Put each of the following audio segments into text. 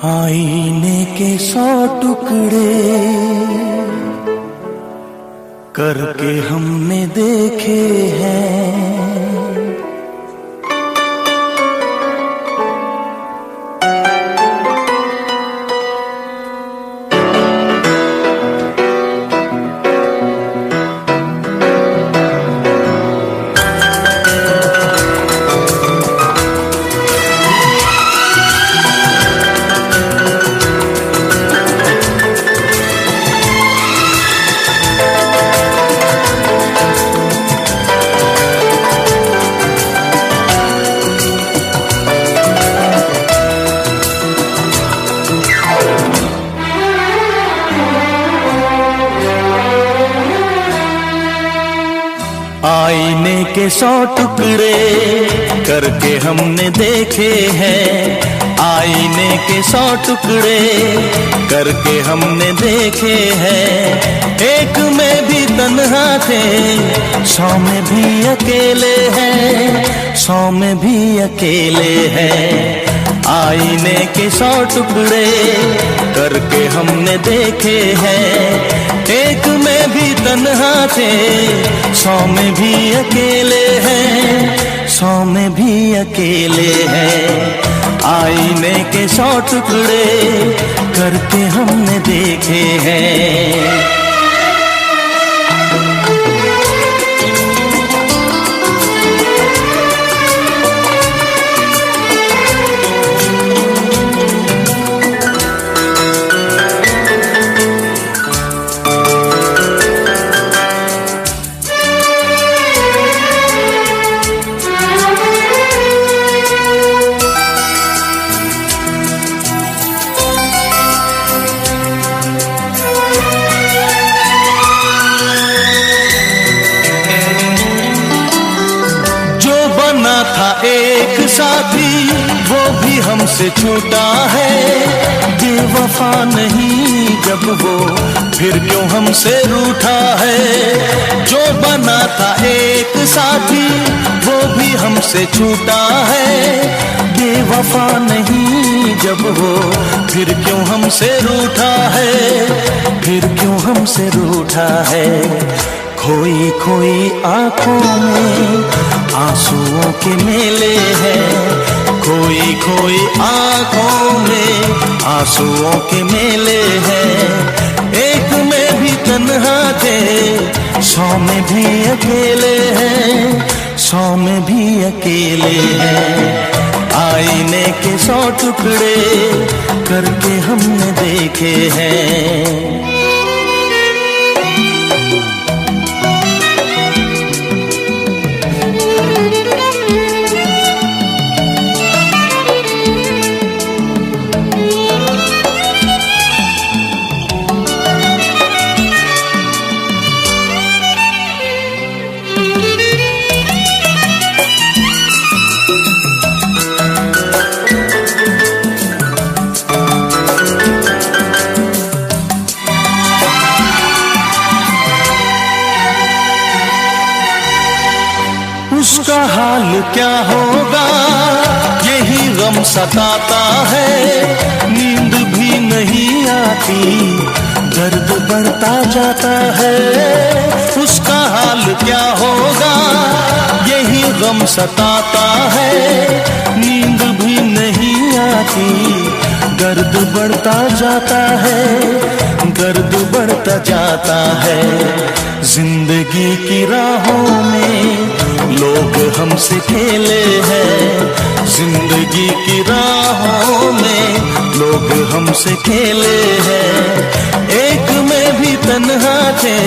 आईने के 100 टुकड़े करके हमने देखे हैं। आईने के 100 टुकड़े करके हमने देखे हैं। आईने के 100 टुकड़े करके हमने देखे हैं। एक में भी तन्हा थे, 100 में भी अकेले हैं, 100 में भी अकेले हैं। आईने के 100 टुकड़े करके हमने देखे हैं। एक में भी तन्हा थे, 100 में भी अकेले हैं, 100 में भी अकेले हैं। आईने के 100 टुकड़े करके हमने देखे हैं। था एक साथी वो भी हमसे छूटा है। बेवफा नहीं जब वो फिर क्यों हमसे रूठा है। जो बना था एक साथी वो भी हमसे छूटा है। बेवफा नहीं जब वो फिर क्यों हमसे रूठा है, फिर क्यों हमसे रूठा है। खोई खोई आंखों में आंसुओं के मेले हैं। खोई खोई आंखों में आंसुओं के मेले हैं। एक में भी तन्हा थे, 100 में भी अकेले हैं, 100 में भी अकेले हैं। आईने के 100 टुकड़े करके हमने देखे हैं। उसका हाल क्या होगा यही गम सताता है। नींद भी नहीं आती, दर्द बढ़ता जाता है। उसका हाल क्या होगा यही गम सताता है। नींद भी नहीं आती, दर्द बढ़ता जाता है, दर्द बढ़ता जाता है। जिंदगी की राहों में लोग हमसे खेले हैं। जिंदगी की राहों में लोग हमसे खेले हैं। एक में भी तन्हा थे,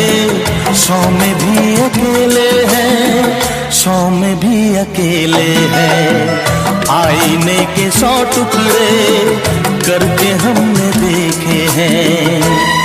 100 में भी अकेले हैं, 100 में भी अकेले हैं। आईने के 100 टुकड़े करके हमने देखे हैं।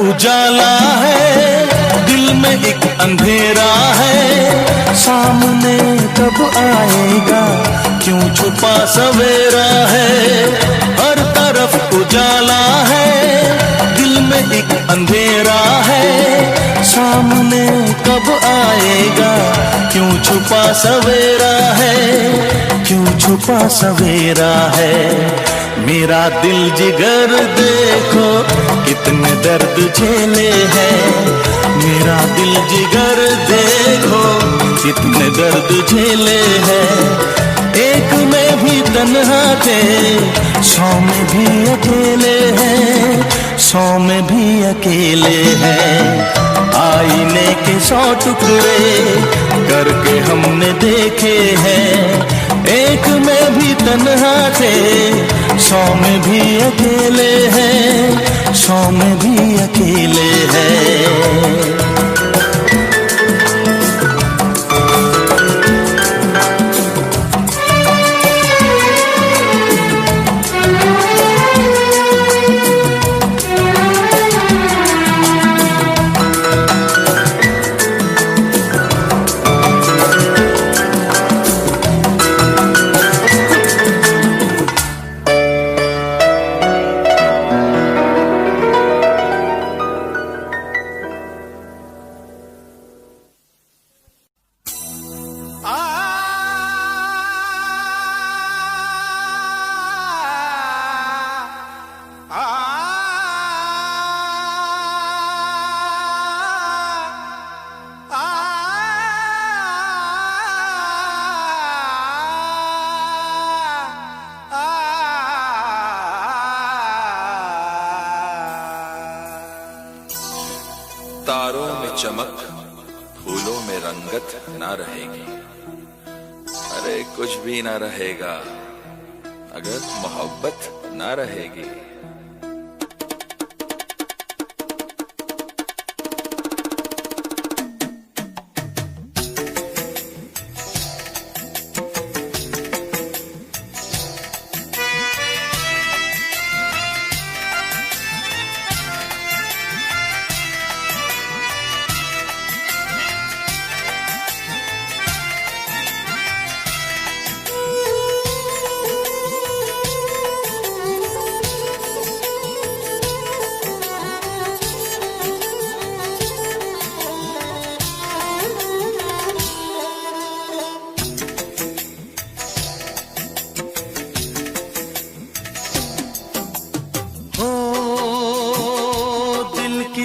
उजाला है, दिल में एक अंधेरा है, सामने कब आएगा, क्यों छुपा सवेरा है। हर तरफ उजाला है, दिल में एक अंधेरा है, सामने कब आएगा, क्यों छुपा सवेरा है, क्यों छुपा सवेरा है। मेरा दिल जिगर देखो कितने दर्द झेले हैं, मेरा दिल जिगर देखो कितने दर्द झेले हैं। एक में भी तन्हा थे, 100 में भी अकेले हैं, 100 में भी अकेले हैं। आईने के 100 टुकड़े करके हमने देखे हैं, एक में भी तन्हा थे, 100 में भी अकेले हैं, 100 में भी अकेले हैं। तारों में चमक, फूलों में रंगत ना रहेगी। अरे कुछ भी ना रहेगा अगर मोहब्बत ना रहेगी।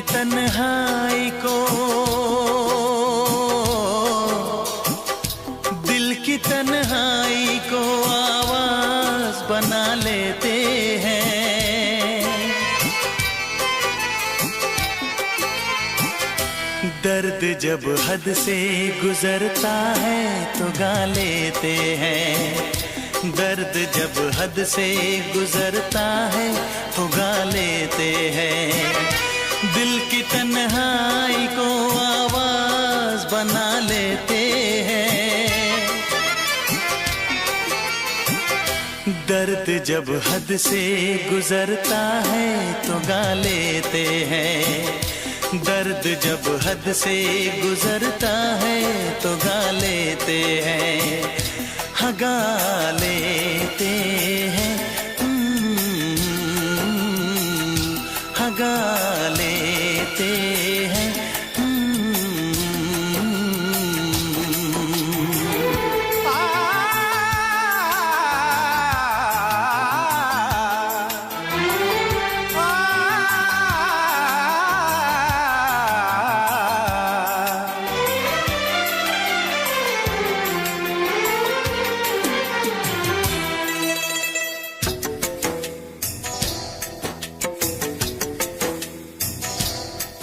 तन्हाई को, दिल की तन्हाई को आवाज बना लेते हैं। दर्द जब हद से गुजरता है तो गा लेते हैं, दर्द जब हद से गुजरता है तो गा लेते हैं। दिल की तन्हाई को आवाज बना लेते हैं। दर्द जब हद से गुजरता है तो गा लेते हैं, दर्द जब हद से गुजरता है तो गा लेते हैं, हाँ गा लेते हैं, हाँ गा लेते हैं।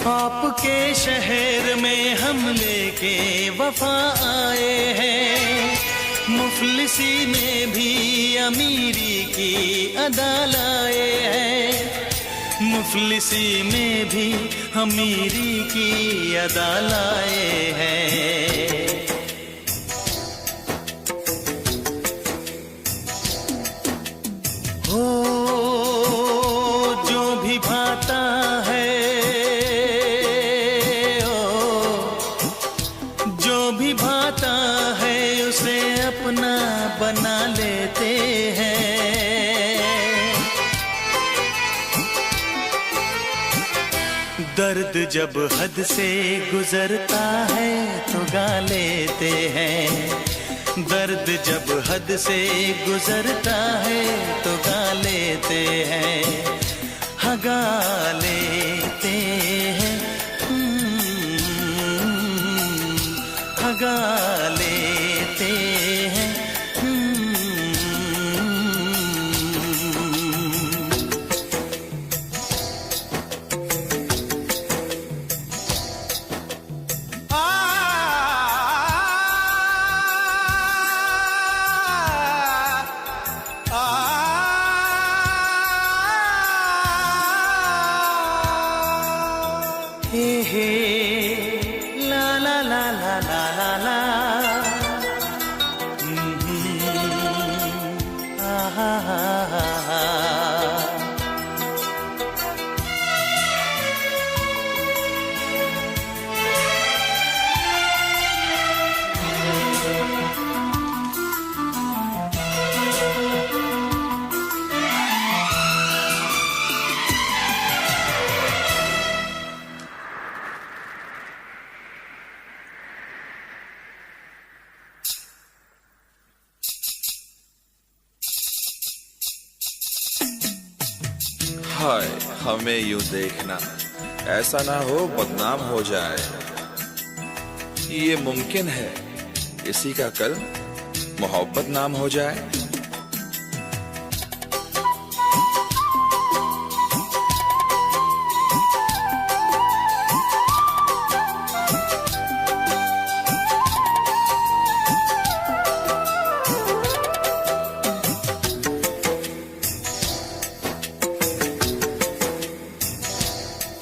आपके शहर में हम लेके वफा आए हैं, मुफलिसी में भी अमीरी की अदा लाए हैं, मुफलिसी में भी अमीरी की अदा लाए हैं। हो जो भी भाता है बना लेते हैं। दर्द जब हद से गुजरता है तो गा लेते हैं। दर्द जब हद से गुजरता है तो गा लेते हैं। हाँ गा लेते हैं, हाँ गा लेते हैं। हे हे ला ला ला ला ला ला ला, हा हा हा हा। हाय हमें यूं देखना, ऐसा ना हो बदनाम हो जाए। ये मुमकिन है किसी का कल मोहब्बत नाम हो जाए।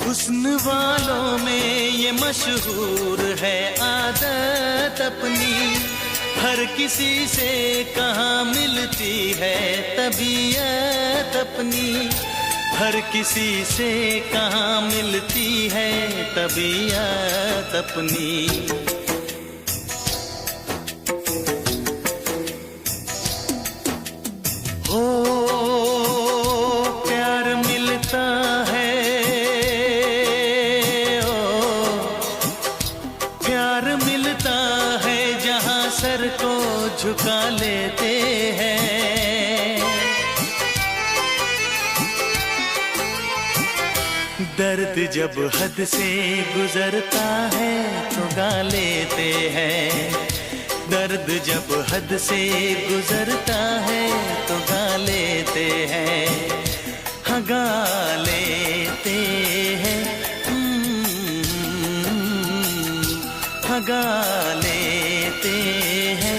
हुस्न वालों में ये मशहूर है आदत अपनी, हर किसी से कहाँ मिलती है तबीयत अपनी। हर किसी से कहाँ मिलती है तबीयत अपनी। हो प्यार मिलता है, सर को झुका लेते हैं। दर्द जब हद से गुजरता है तो गा लेते हैं। दर्द जब हद से गुजरता है तो गा लेते हैं। हाँ गा लेते हैं, हाँ गा लेते हैं।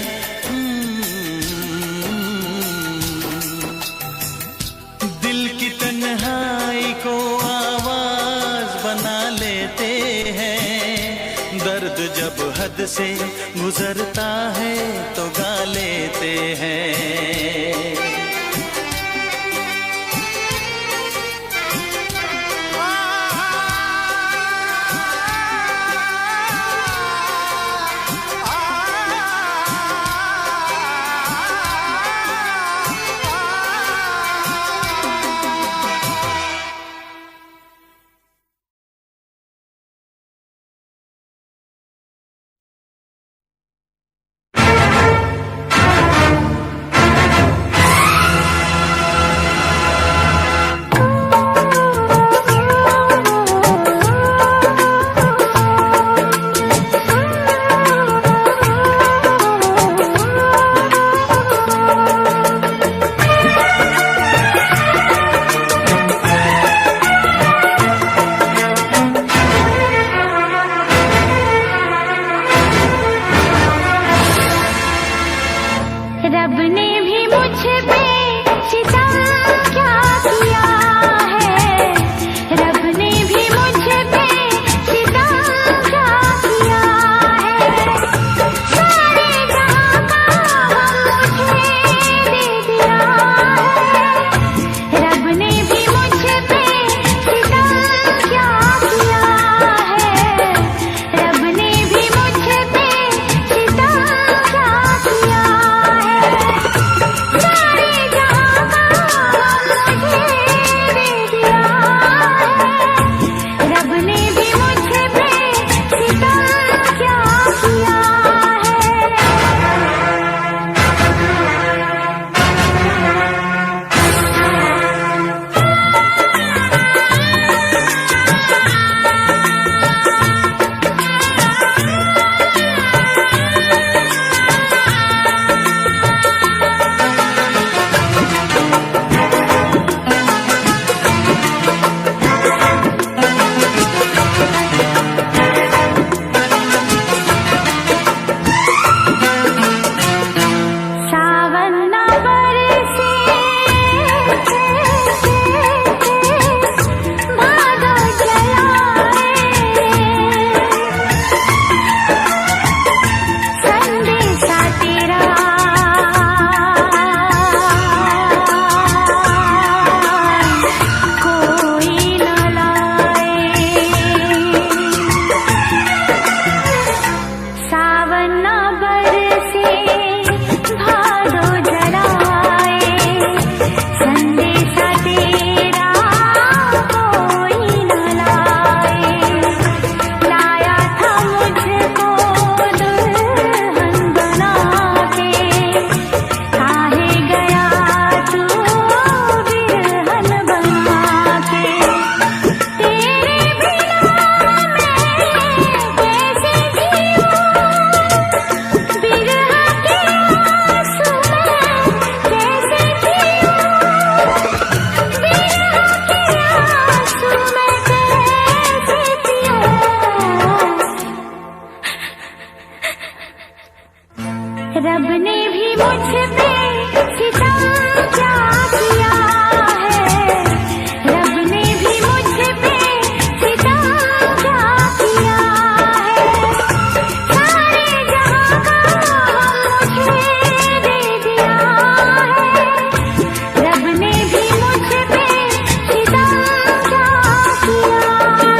दिल की तन्हाई को आवाज बना लेते हैं। दर्द जब हद से गुजरता है तो गा लेते हैं। रब ने भी मुझ पे सितम क्या किया है, रब ने भी मुझ पे सितम क्या किया है। सारे जहां का मुझे दे दिया है, रब ने भी मुझ पे सितम क्या किया है।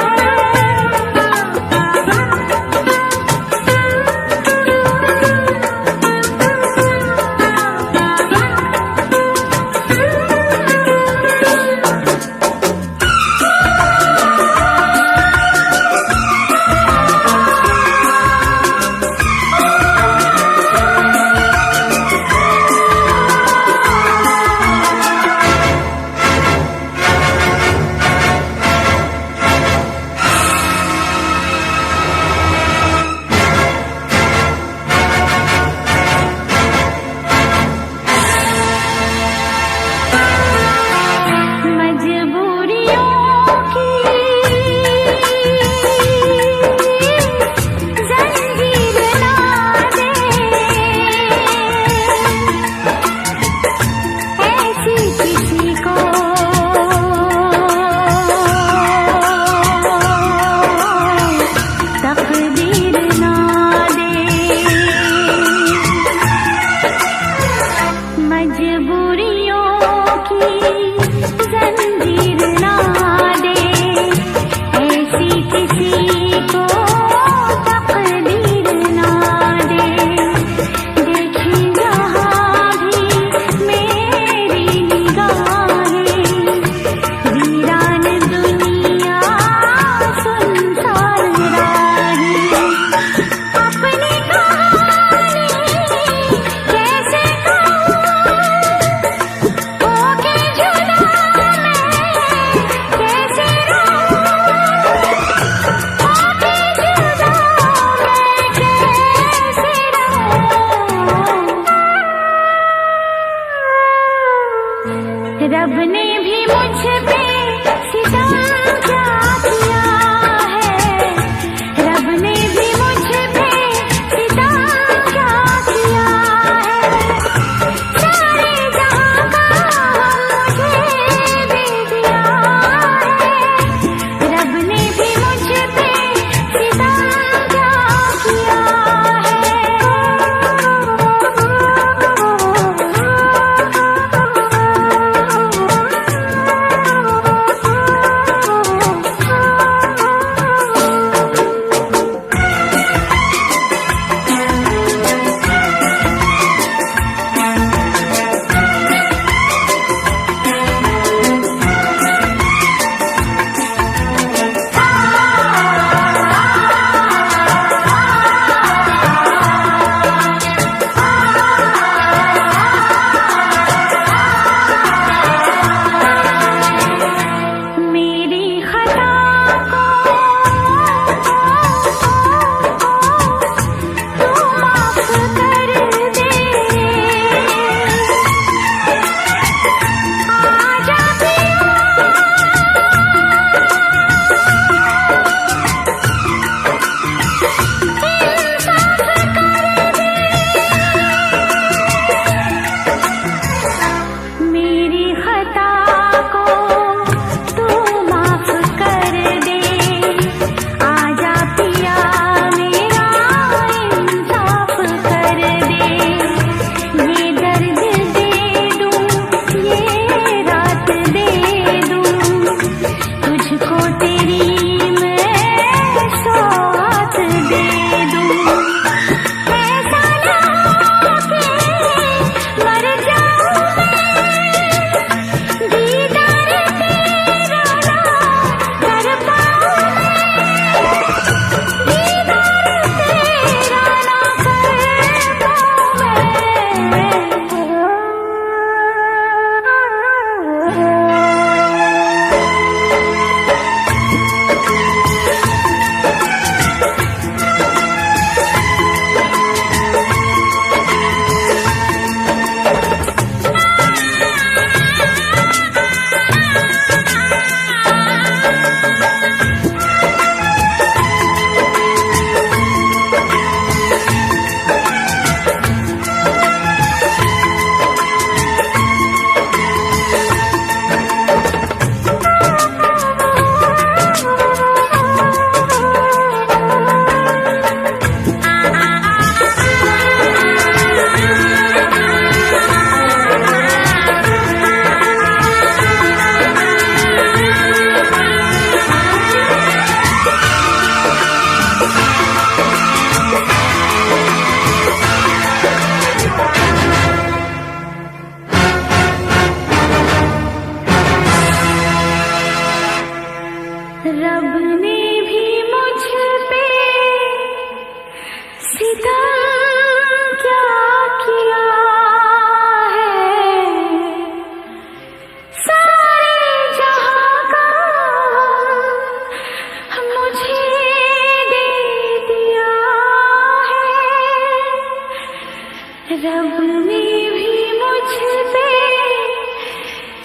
रब ने भी मुझ पे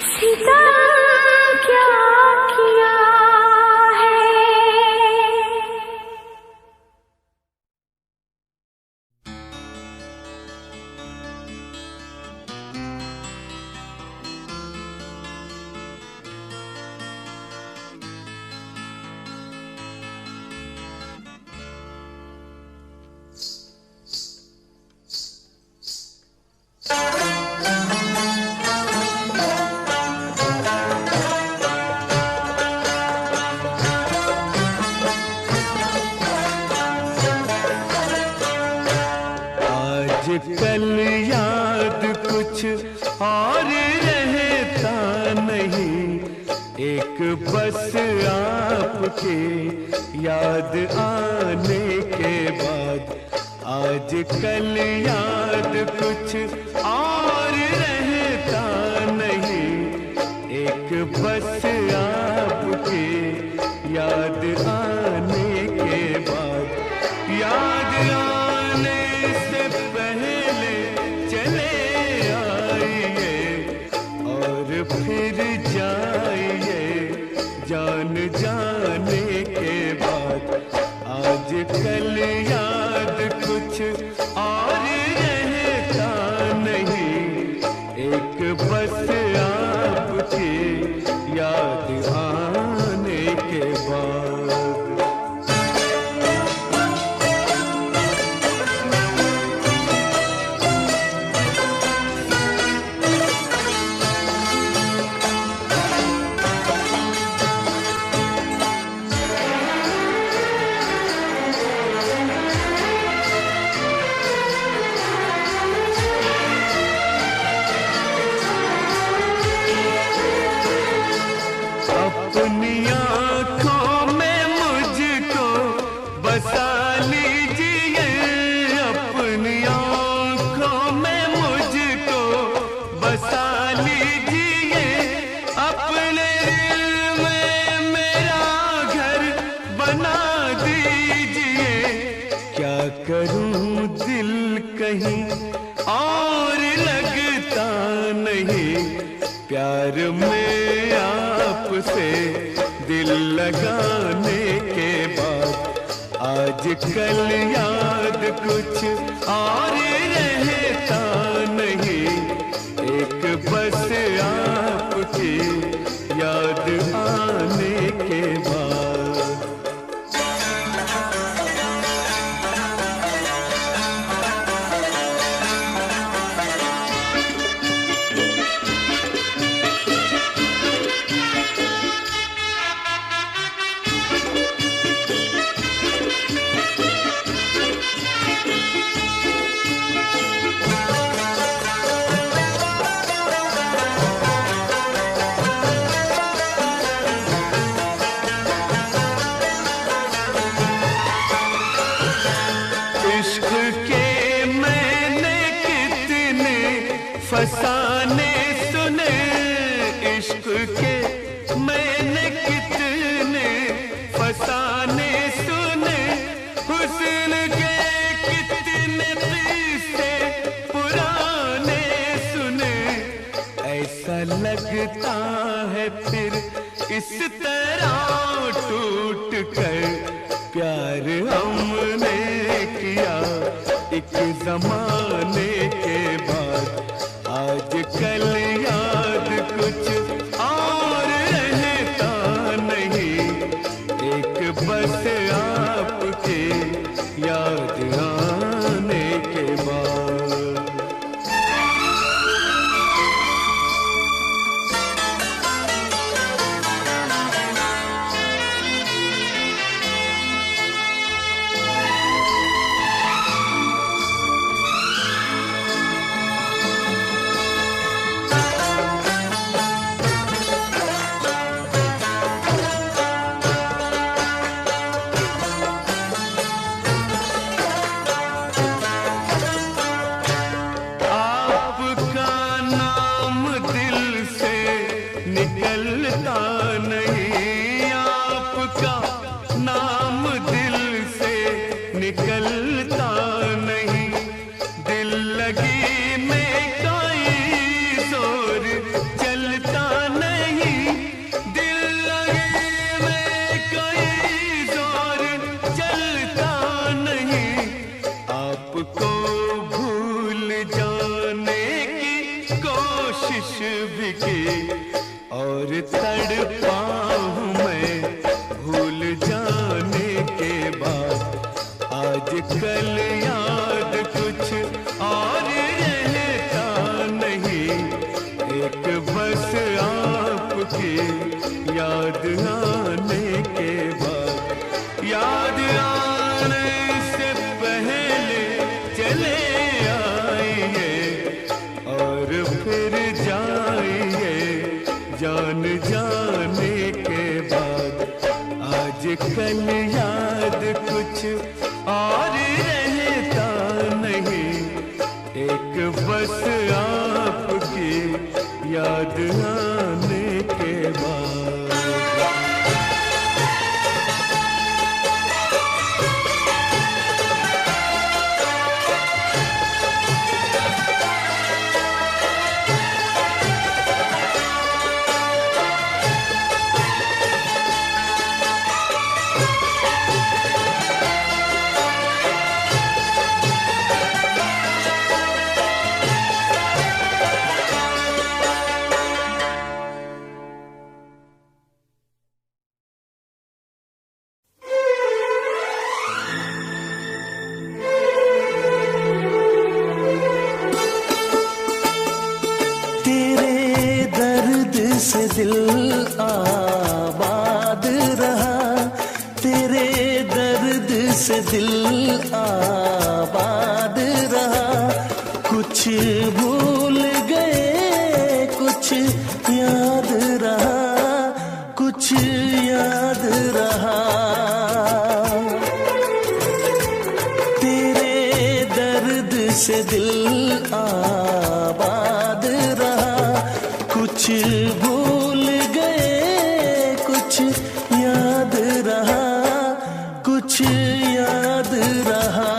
सितम क्या किया है। कल याद कुछ और रहता नहीं, एक बस आपके याद आने के बाद। आज कल याद कुछ और रहता नहीं, एक बस आपके याद आने के बाद। याद आने से पहले चले आइए और फिर जाइए जान जाने के बाद। आज कल याद कुछ और रहता नहीं, एक बस आपकी याद आने के बाद। अपनी आँखों में मुझको बसा लीजिए, अपनी आँखों में मुझको बसा लीजिए। अपने दिल में मेरा घर बना दीजिए। क्या करूं दिल कहीं और लगता नहीं, प्यार में आपसे दिल लगाने के बाद। आज कल याद कुछ और रहता नहीं, एक बस आपकी याद आने के बाद। इश्क के मैंने कितने फसाने सुने, इश्क के मैंने कितने फसाने सुने। हुस्न के कितने किस्से पुराने सुने। ऐसा लगता है फिर इस तरह टूट कर प्यार हमने किया एक जमाने के बाद। आज कल याद कुछ और रहता नहीं, एक बस आपके याद आने के बाद। निकलता नहीं, आपका नाम दिल से निकलता नहीं। दिल लगी तड़पा हूँ मैं भूल जाने के बाद। आजकल याद कुछ और रहता नहीं, एक बस आपकी याद आने के बाद। याद आने से पहले चले आइए और फिर जाइए जान जाने के बाद। आजकल याद कुछ और रहता नहीं, एक बस आपकी याद आने के बाद। से दिल आबाद रहा, तेरे दर्द से दिल आबाद रहा। कुछ भूल गए कुछ याद रहा, कुछ याद रहा। तेरे दर्द से दिल आबाद रहा, कुछ भूल गए कुछ याद रहा, कुछ याद रहा।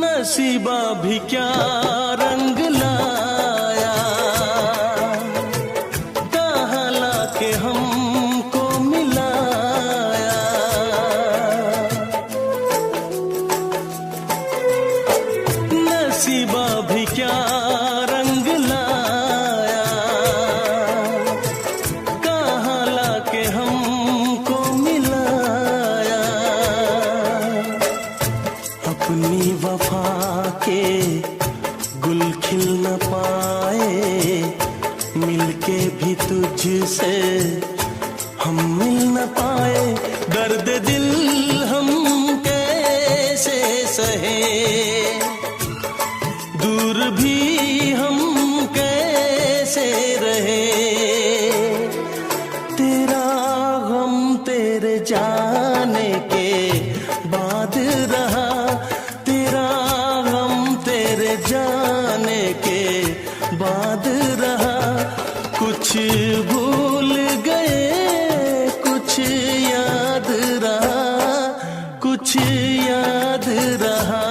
नसीबा भी क्या रंग लाया, कहाँ लाके हमको मिलाया। नसीबा भी क्या रंग लाया, कहाँ लाके हमको मिलाया। अपनी वफा के गुल खिल न पाए, मिलके भी तुझसे हम मिल न पाए। दर्द दिल हम कैसे सहे, दूर भी हम कैसे रहे। तेरा गम तेरे जाने के बाद रहा, जाने के बाद रहा। कुछ भूल गए कुछ याद रहा, कुछ याद रहा।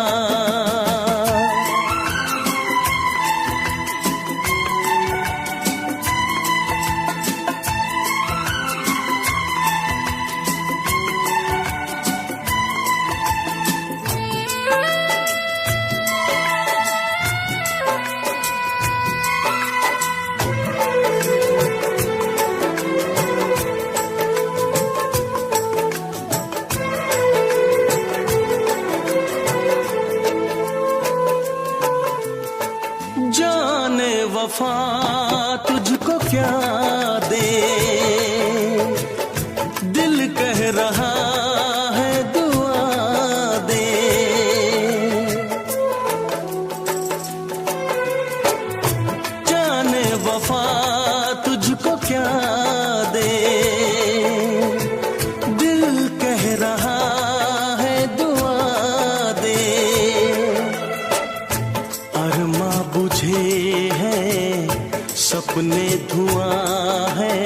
जाने वफा तुझको क्या दे, दिल कह रहा है दुआ दे। जाने वफा तुझको क्या दे, दिल कह रहा है दुआ दे। अरमा बुझे हैं सपने धुआं है,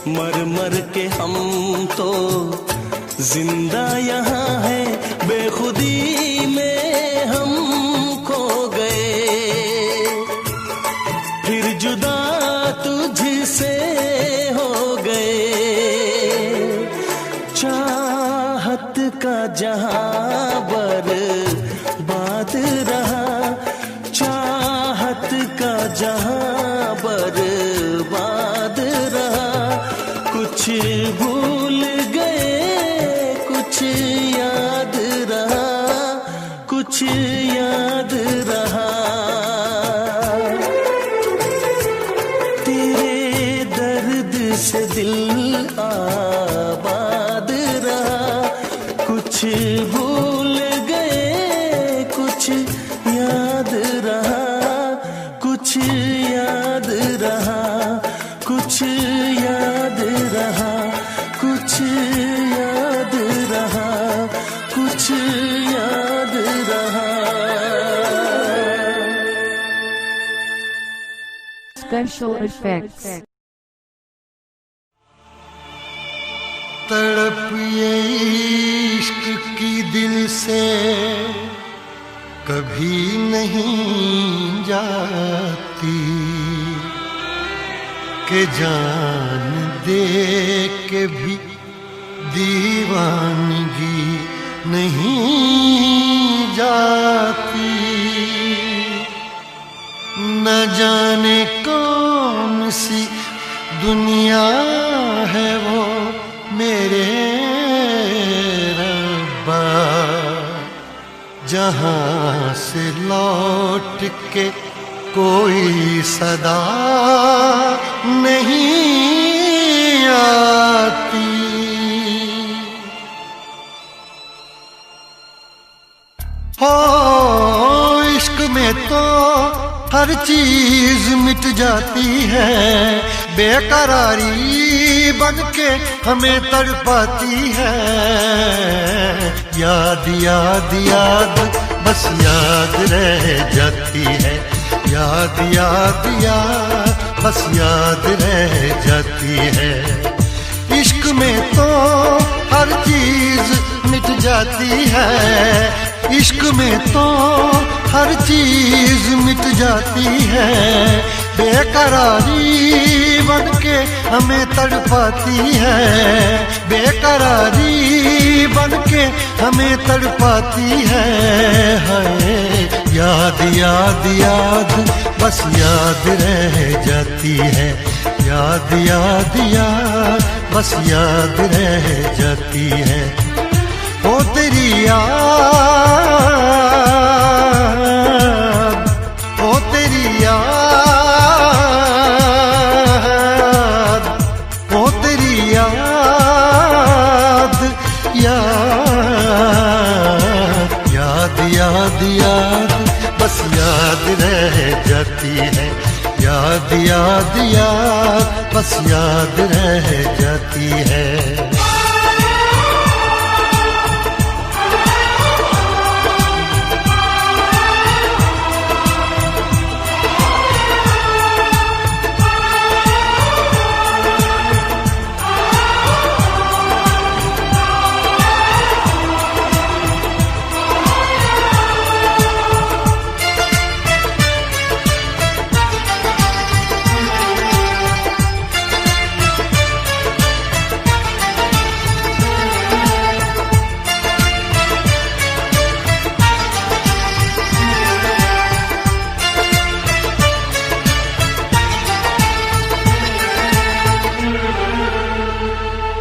मर मर के हम तो जिंदा यहाँ है बेखुदी में हम खो गए, फिर जुदा तुझसे हो गए। चाहत का जहां बर्बाद रहा, चाहत का जहां बर्बाद रहा। कुछ भूल गए कुछ याद रहा, कुछ याद रहा। तेरे दर्द से दिल आबाद रहा, कुछ भूल गए कुछ याद रहा, कुछ याद रहा, कुछ याद रहा, कुछ याद रहा, कुछ याद रहा। Special effects. तड़प ये इश्क की दिल से कभी नहीं जाती, कि जान दे के भी दीवानगी नहीं जाती। न जाने कौन सी दुनिया है वो मेरे रब्बा, जहां से लौट के कोई सदा नहीं आती। हो इश्क में तो हर चीज मिट जाती है, बेकरारी बन के हमें तड़पाती है। याद याद याद बस याद रह जाती है, याद याद याद बस याद रह जाती है। इश्क में तो हर चीज मिट जाती है, इश्क में तो हर चीज मिट जाती है। बेकरारी बन के हमें तड़पाती है, बेकरारी बन के हमें तड़पाती है। हाय याद याद याद बस याद रह जाती है, याद याद याद बस याद रह जाती है। ओ तेरी याद, ओ तेरी याद, ओ तेरी याद, याद याद याद याद बस याद रह जाती है, याद याद याद बस याद रह जाती है।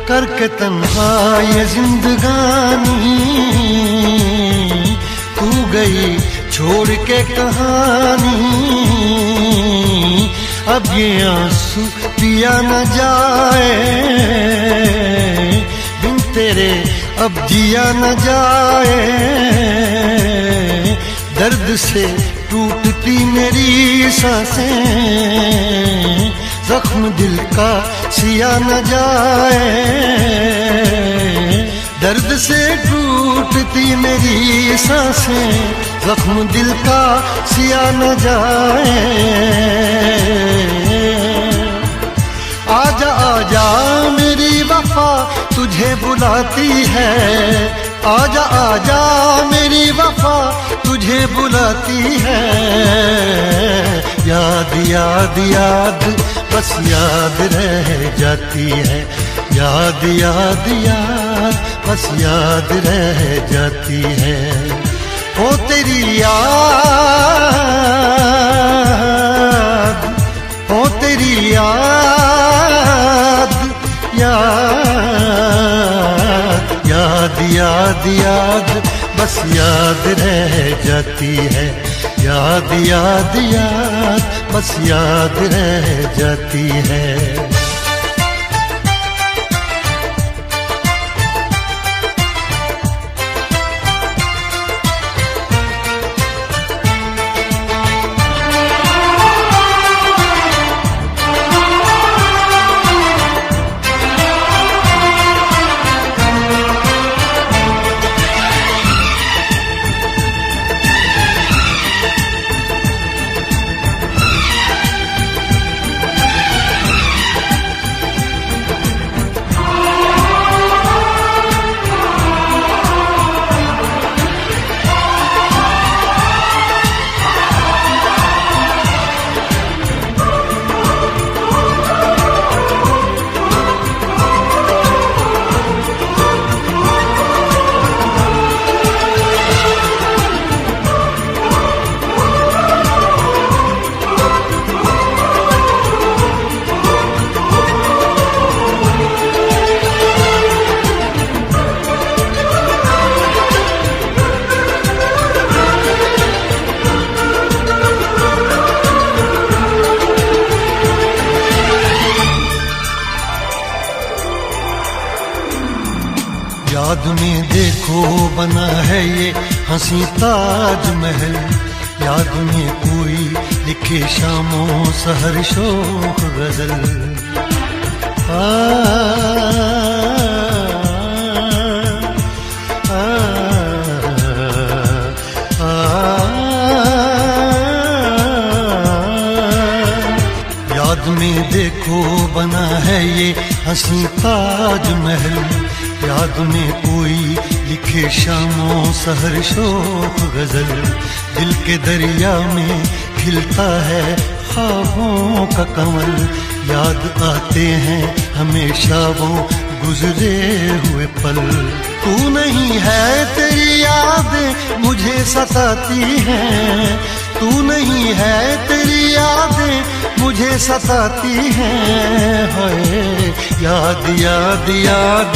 करके तन्हा ये जिंदगानी तू गई छोड़ के कहानी। अब ये आंसू पिया न जाए बिन तेरे, अब जिया न जाए। दर्द से टूटती मेरी सांसें, जख्म दिल का सिया न जाए। दर्द से टूटती मेरी सांसें, जख्म दिल का सिया न जाए। आजा आजा मेरी वफा तुझे बुला गाती है। आजा आजा मेरी वफा तुझे बुलाती है। याद याद याद बस याद रह जाती है। याद याद याद बस याद रह जाती है। ओ तेरी याद, ओ तेरी याद, याद याद याद याद बस याद रह जाती है। याद याद याद बस याद रह जाती है। याद में देखो बना है ये हंसी ताजमहल। याद में कोई लिखे शामों सहर शोक गजल। याद में देखो बना है ये हंसी ताजमहल। याद में कोई लिखे शामों सहर शोक गजल। दिल के दरिया में खिलता है ख्वाबों का कमल। याद आते हैं हमेशा वो गुजरे हुए पल। तू नहीं है तेरी यादें मुझे सताती हैं। तू नहीं है तेरी यादें मुझे सताती हैं। हाय याद याद याद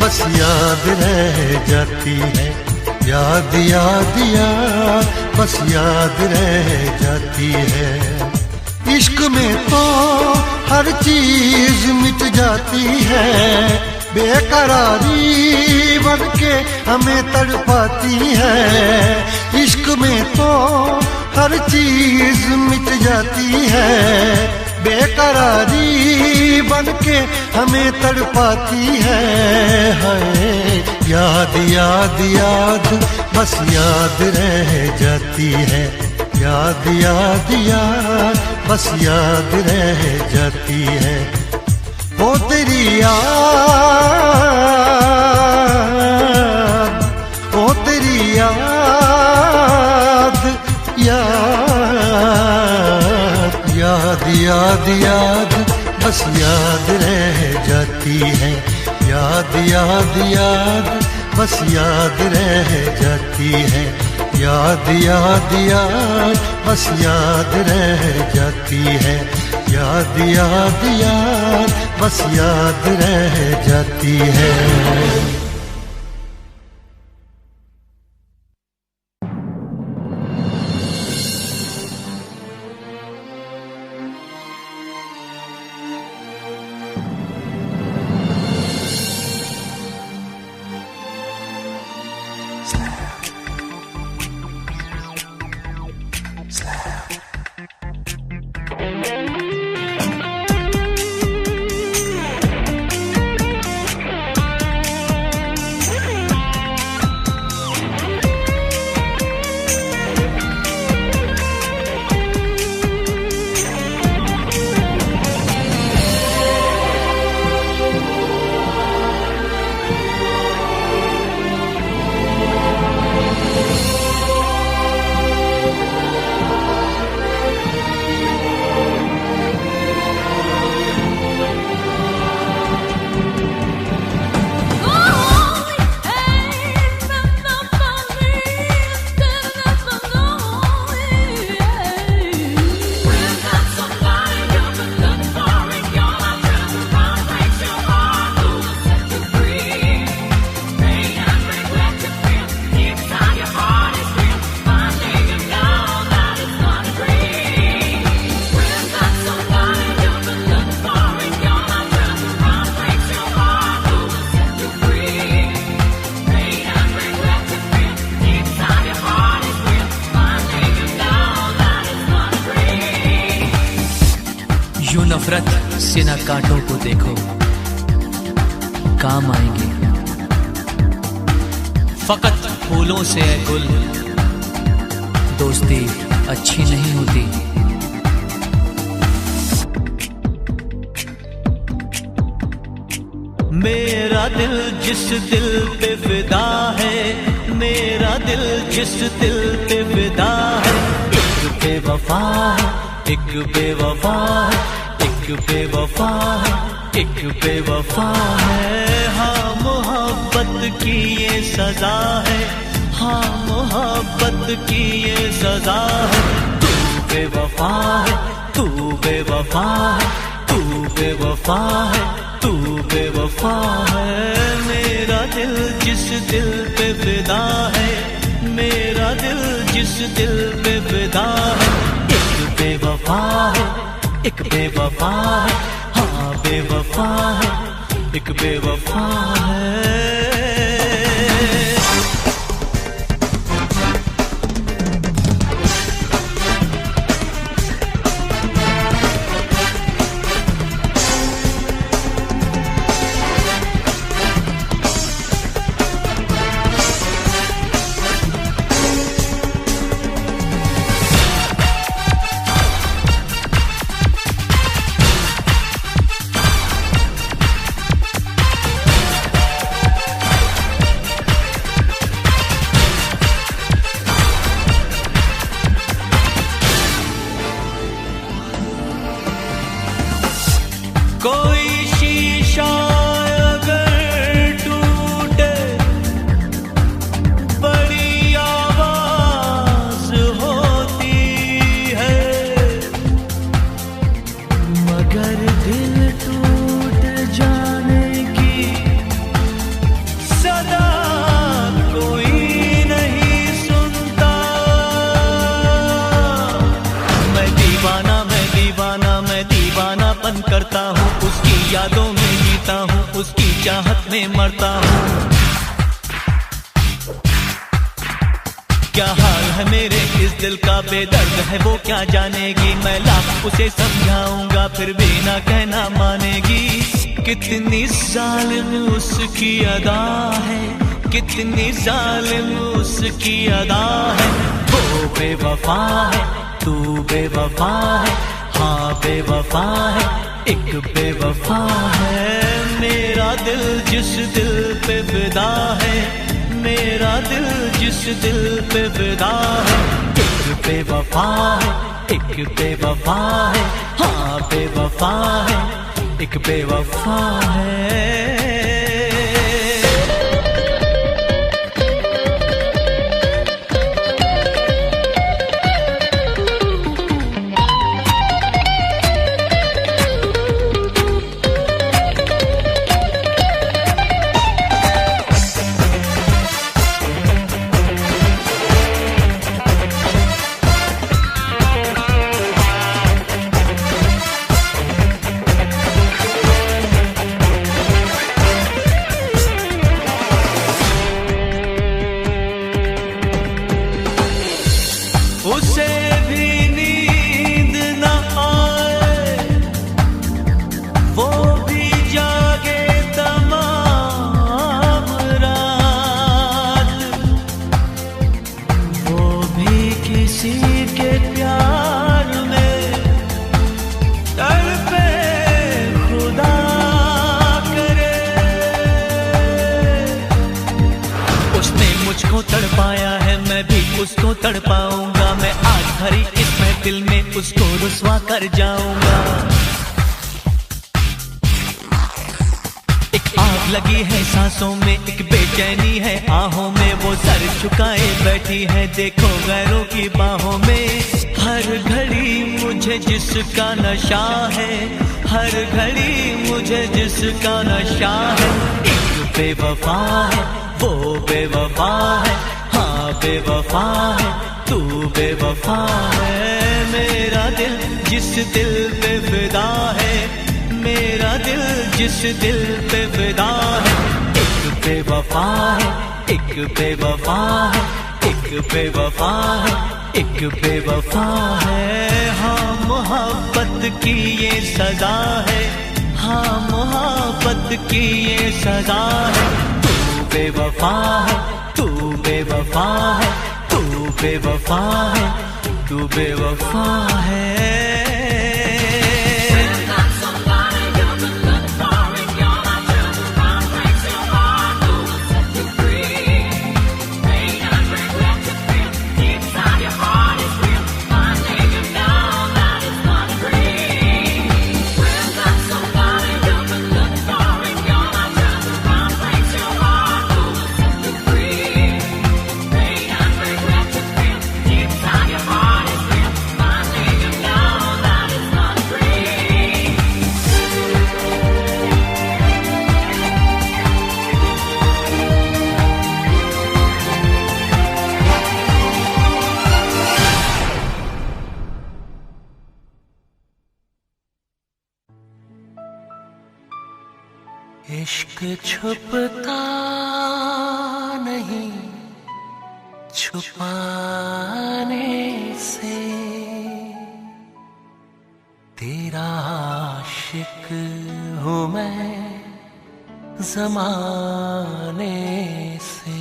बस याद रह जाती है। याद याद याद बस याद रह जाती है। इश्क में तो हर चीज मिट जाती है। बेकरारी बन के हमें तड़पाती है। इश्क में तो हर चीज मिट जाती है। बेकरारी बन के हमें तड़पाती है। हाय याद याद याद बस याद रह जाती है। याद याद याद बस याद रह जाती है। ओ तेरी याद, ओ तेरी याद, याद याद याद याद बस याद रह जाती है। याद याद याद बस याद रह जाती है। याद याद याद बस याद रह जाती है। याद याद याद बस याद रह जाती है। यूं नफरत से न कांटों को देखो, काम आएंगे फकत फूलों से है गुल, दोस्ती अच्छी नहीं होती। मेरा दिल जिस दिल पे फिदा है, मेरा दिल जिस दिल पे फिदा है, एक बेवफा है, एक बेवफा है, एक बेवफा है, एक बेवफा है। हाँ मोहब्बत की ये सजा है, हाँ मोहब्बत की ये सजा है। तू बेवफा है, तू बेवफा है, तू बेवफा है, तू बेवफा है। मेरा दिल जिस दिल पे फिदा है, मेरा दिल जिस दिल पे फिदा है, एक बेवफा है, एक बेवफा है, हाँ बेवफा है, एक बेवफा है। कोई शीशा अगर टूटे, बड़ी आवाज होती है, मगर दिल टूट जाने की सदा कोई नहीं सुनता। मैं दीवाना, मैं दीवाना, मैं दीवानापन करता हूँ, उसकी यादों में जीता हूँ, उसकी चाहत में मरता हूँ। क्या हाल है मेरे इस दिल का, बेदर्द है वो क्या जानेगी। मैं लाख उसे समझाऊंगा फिर भी ना कहना मानेगी। कितनी जालिम उसकी अदा है, कितनी जालिम उसकी अदा है। वो बेवफा है, तू बेवफा है, हाँ बेवफा है, एक बेवफा है। मेरा दिल जिस दिल पे फिदा है, मेरा दिल जिस दिल पे फिदा है, एक बेवफा है, एक बेवफा है, हाँ बेवफा है, एक बेवफा है। उसे भी नींद न आए, वो भी जागे तमाम रात, वो भी किसी के प्यार में तड़पे खुदा करे। उसने मुझको तड़पाया है, मैं भी उसको तड़पाऊंगा। मैं आज भरी इस महफिल में उसको रुस्वा कर जाऊंगा। एक आग लगी है सांसों में, एक बेचैनी है आहों में। वो सर झुकाए बैठी है, देखो गैरों की बाहों में। हर घड़ी मुझे जिसका नशा है, हर घड़ी मुझे जिसका नशा है। एक बेवफा है, वो बेवफा है, हाँ बेवफा है, तू बेवफा है। मेरा दिल जिस दिल पे फिदा है, मेरा दिल जिस दिल पे फिदा है, एक बेवफा है, एक बेवफा है, एक बेवफा है, एक बेवफा है। हाँ मोहब्बत की ये सजा है, हाँ मोहब्बत की ये सजा है। तू बेवफा है, तू बेवफा है, तू बेवफा है, तू बेवफा है। इश्क छुपता नहीं छुपाने से, तेरा आशिक हूँ मैं ज़माने से।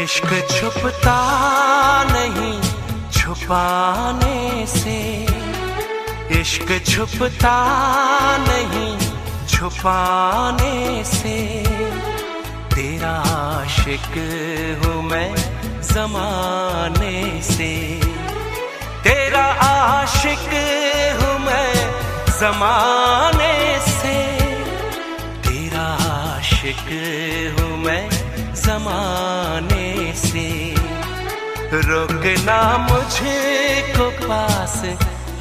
इश्क छुपता नहीं छुपाने से, इश्क छुपता नहीं छुपाने से, तेरा आशिक हूँ मैं ज़माने से, तेरा आशिक हूँ मैं ज़माने से, तेरा आशिक हूँ मैं ज़माने से। रोकना मुझको पास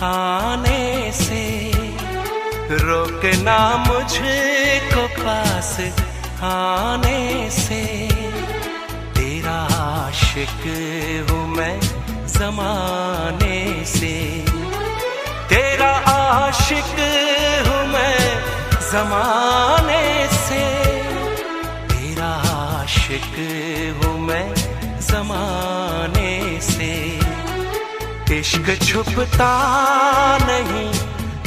आने से, रोकना मुझको पास आने से, तेरा आशिक हूँ मैं ज़माने से, तेरा आशिक हूँ मैं ज़माने से, तेरा आशिक हूँ मैं ज़माने से। इश्क छुपता नहीं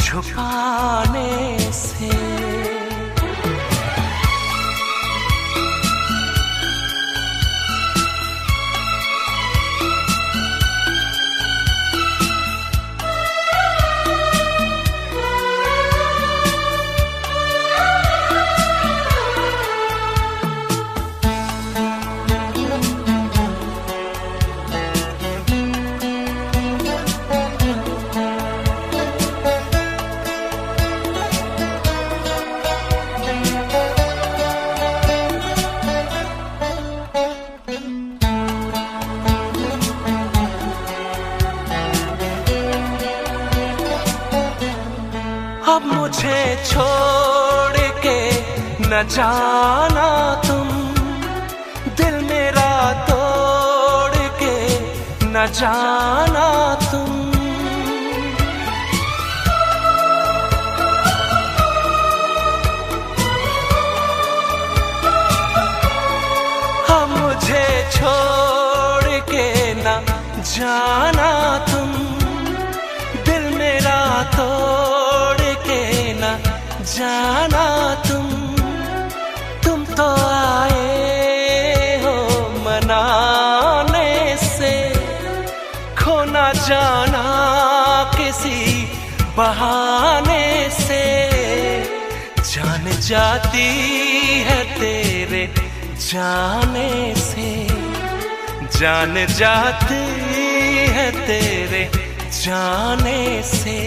छुपाने से। अब मुझे छोड़ के न जाना तुम, दिल मेरा तोड़ के न जाना तुम। अब मुझे छोड़ के न जाना तुम, दिल मेरा तोड़ के न जाना तुम। तुम तो आए हो मनाने से, खो न जाना किसी बहाने से। जान जाती है तेरे जाने से, जान जाती है तेरे जाने से।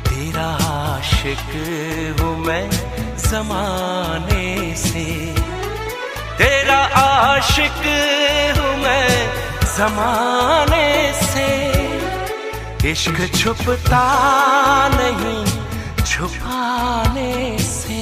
तेरा आशिक हूँ मैं ज़माने से, तेरा आशिक हूँ मैं ज़माने से। इश्क छुपता नहीं छुपाने से।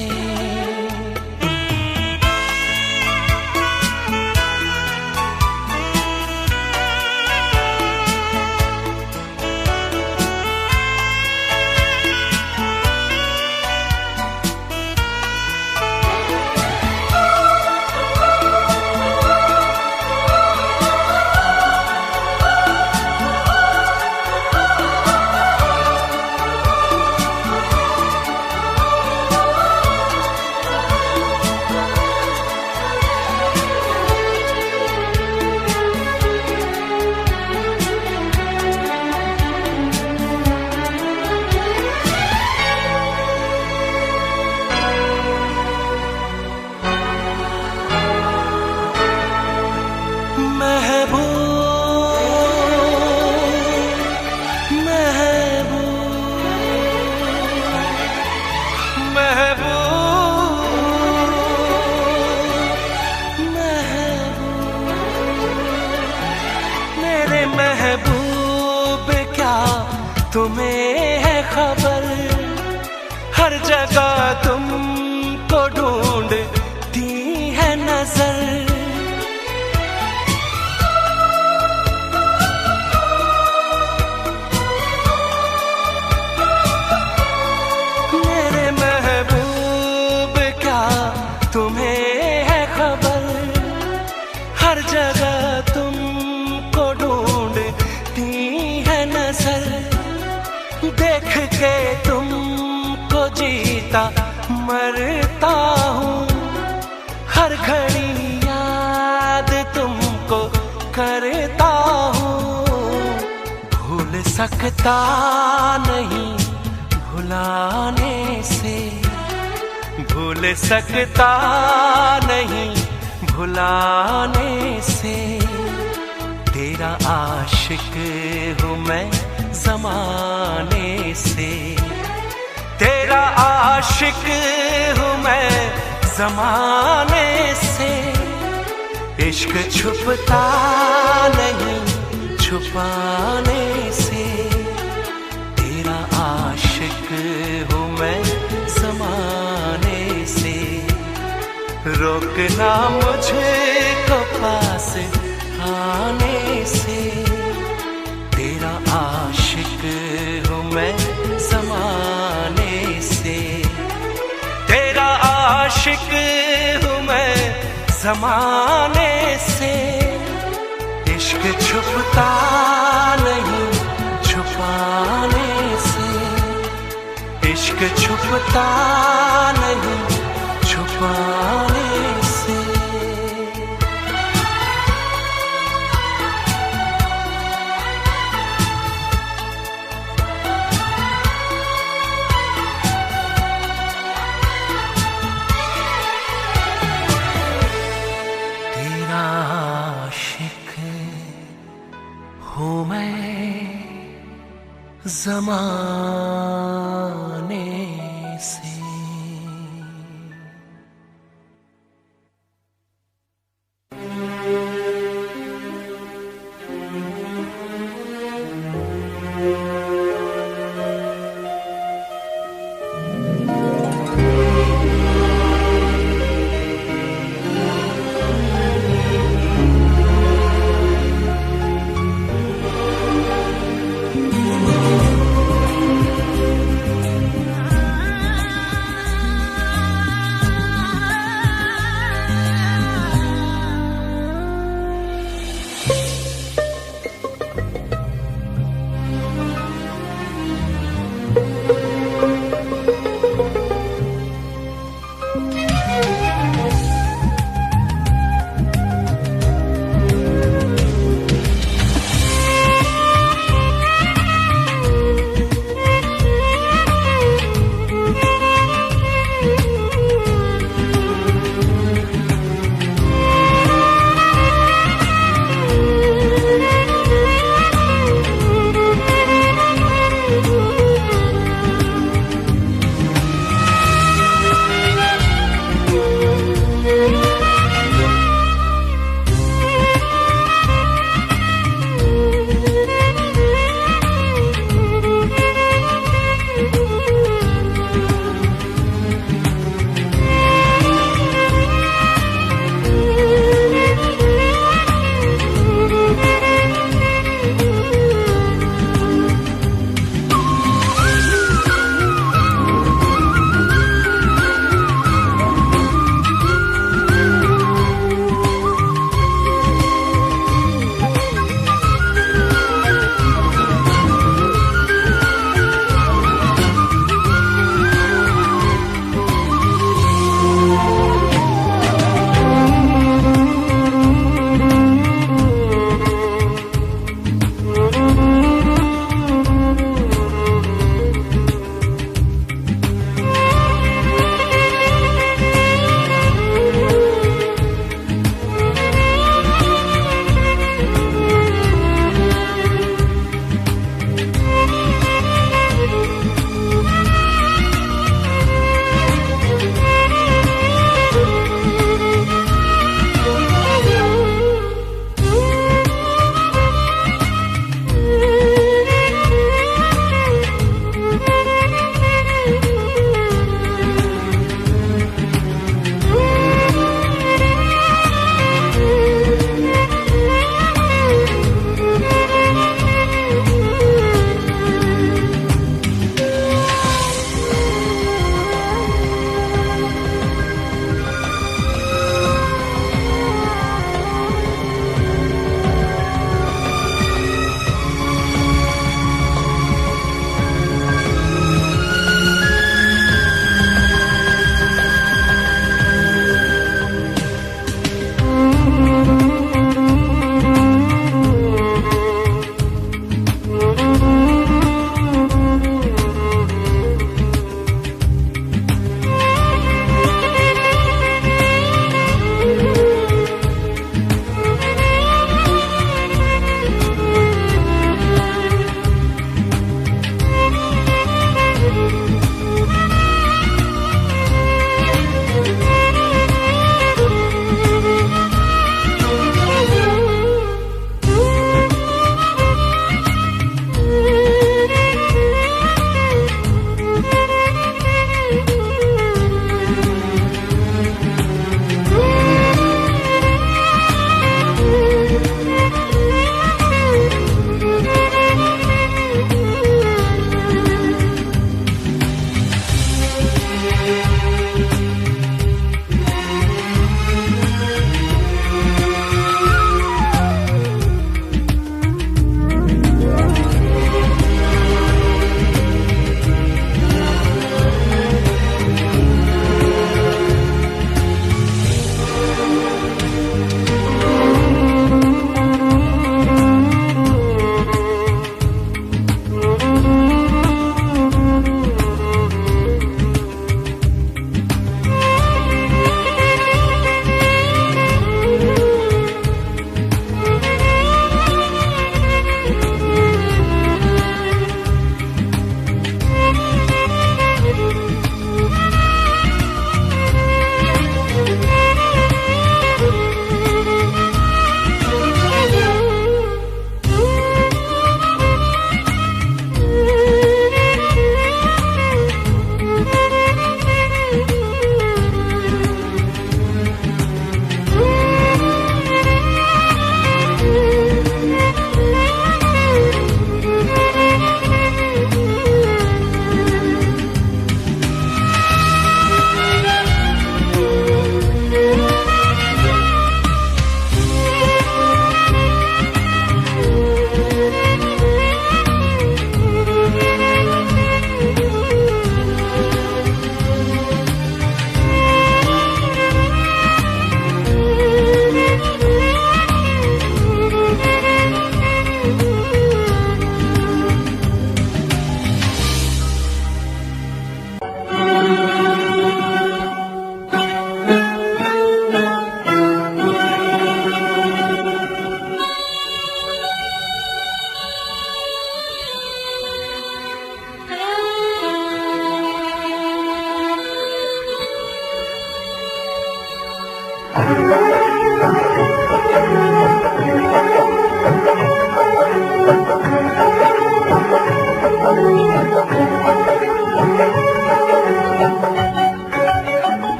महबूब क्या तुम्हें है खबर, हर जगह तुमको ढूंढती है नजर। मेरे महबूब क्या तुम्हें है खबर, हर जगह तुमको ढूंढती है नजर। देख के तुमको जीता मरता हूँ, हर घड़ी याद तुमको करता हूँ। भूल सकता नहीं भुलाने से, भूल सकता नहीं भुलाने से। तेरा आशिक हूँ मैं ज़माने से, तेरा आशिक हूँ मैं ज़माने से। इश्क छुपता नहीं छुपाने से, तेरा आशिक हूँ मैं ज़माने से। रोकना मुझे को पास आने से, तेरा आशिक हूँ मैं ज़माने से। तेरा आशिक हूँ मैं ज़माने से। इश्क छुपता नहीं छुपाने से, इश्क छुपता नहीं छुपाने से। तेरा आशिक हूँ मैं ज़माने से।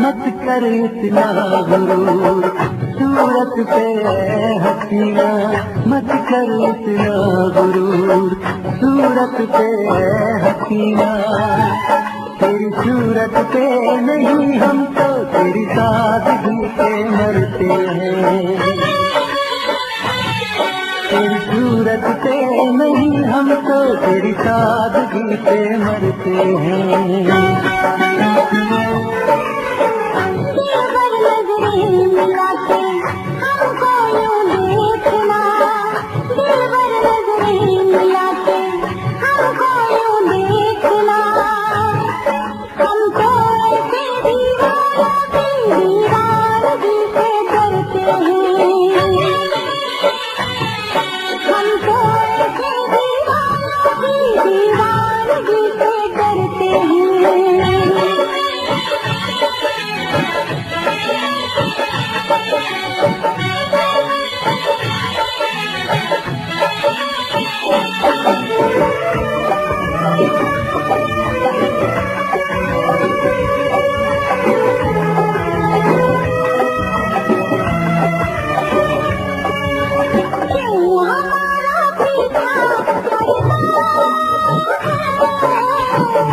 मत कर इतना गुरूर सूरत पे हसीना, मत कर इतना गुरूर सूरत पे हसीना। तेरी सूरत पे नहीं हम तो तेरी सादगी पे मरते हैं। तेरी सूरत पे नहीं हम तो तेरी सादगी पे मरते हैं। मिलाते हमको यूं देखना, दिलबर नजरें मिलाते हमको यूं देखना। हमको ऐसे दीवानगी से डरते हैं। हमको ऐसे दीवानगी से डरते हैं।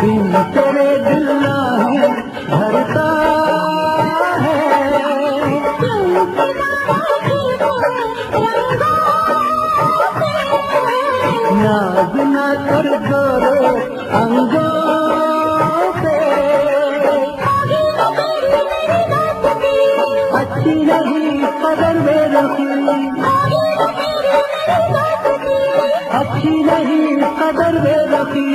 बिन तेरे दिल नहीं भरता है। नाज न कर गोरे अंगों पे, अच्छी नहीं कदर में रखी, अच्छी नहीं कदर में रखी।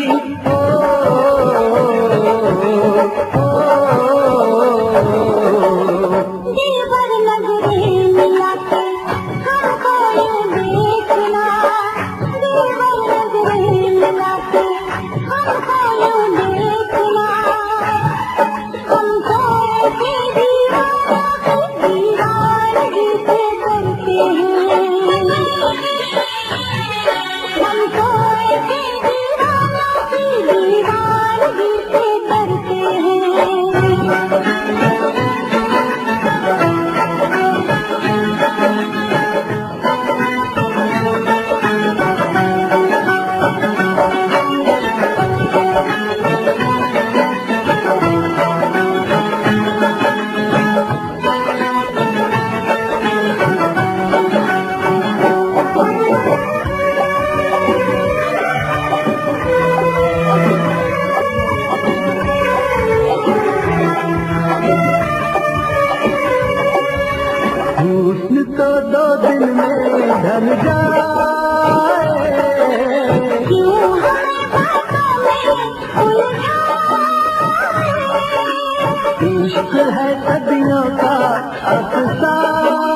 दिलबर नजरें मिलाते हमको यूं देखना, दिलबर नजरें मिलाते हमको यूं देखना। हमको ऐसे दीवानगी से डरते हैं। हमको ऐसे दीवानगी से डरते हैं। हुस्न तो 2 दिन में ढल जाए, क्यों हमें बातों में उलझाए। इश्क है सदियों का अफसाना,